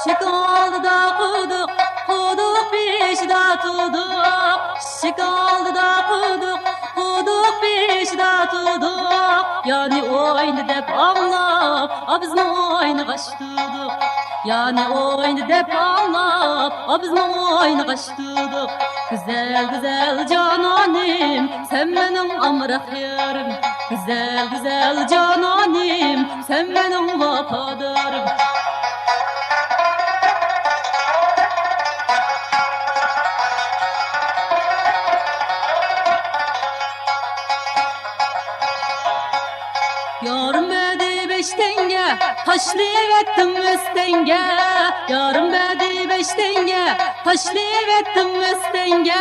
Şikalda kuduk, kuduk peşda tuduk. Şikalda kuduk, kuduk peşda tuduk. Yani oyunu dep anlap, bizmi oyunu kaçtırdık. Yani oyunu dep anlap, bizmi oyunu kaçtırdık. Güzel güzel cananim, sen benim amrak yarım. Güzel güzel cananim, sen benim vafadarım. Yarım bedi 5 tenge, taşlayıvettim üstenge. Yarım bedi 5 tenge, taşlayıvettim üstenge.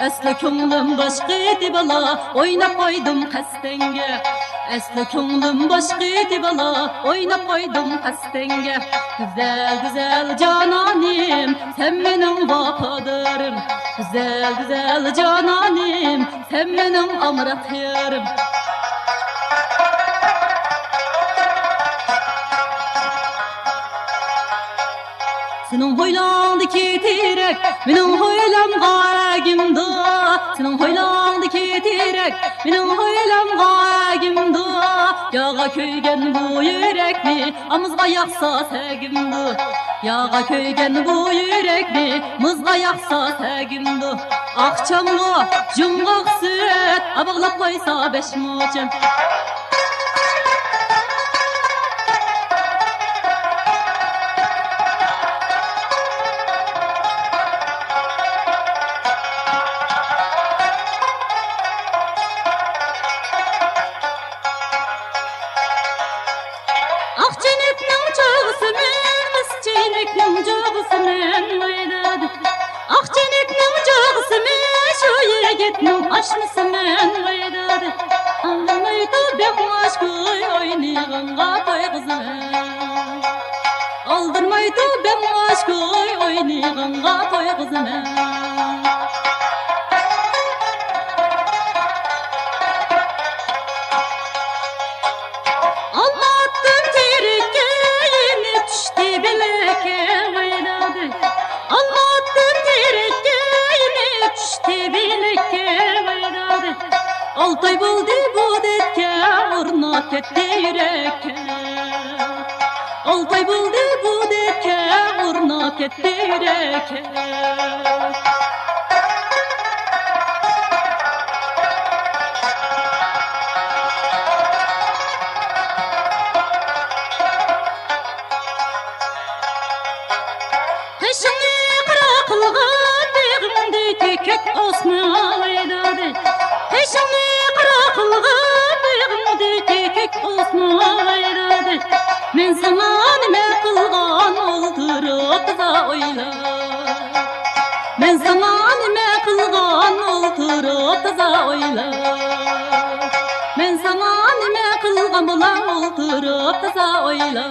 Esli könglim başkaydı bala, oynap koydum kastenge. Esli könglim başkaydı bala, oynap koydum kastenge. Güzel güzel cananim, sen benim vafadarım. Güzel güzel cananim, sen benim amrak yarım. Senin hoylandaki tirek, benim hoylam gagimda. Senin hoylandaki tirek, benim hoylam gagimda. Yağa köygen bu yürekni, amızga yaksa sevgimdi. Yağa köygen bu yürekni, mızga yaksa sevgimdi. Akçamlı, cımgak süt, abıqlap koysa 5 muçun. Akçeneknin çoğusu men, misçeneknin çoğusu men oynadı. Akçeneknin çoğusu men, şu yigitnin aşmısı men oynadı. Aldırmaydı ben aşkıy oynayğınğa toy kızım. Aldırmaydı ben aşkıy oynayğınğa toy kızım. Altay buldu bu detke, urna ketti yürekke. Altay buldu bu detke, urna ketti yürekke. Peşini kırakılgan degimde tekek osman oynadı. Peşini kırakılgan degimde tekek osman oynadı. Men sana nime kılgan oldurup da oyla. Men sana nime kılgan oldurup da oyla. Men sana nime kılgan bulan oldurup da oyla.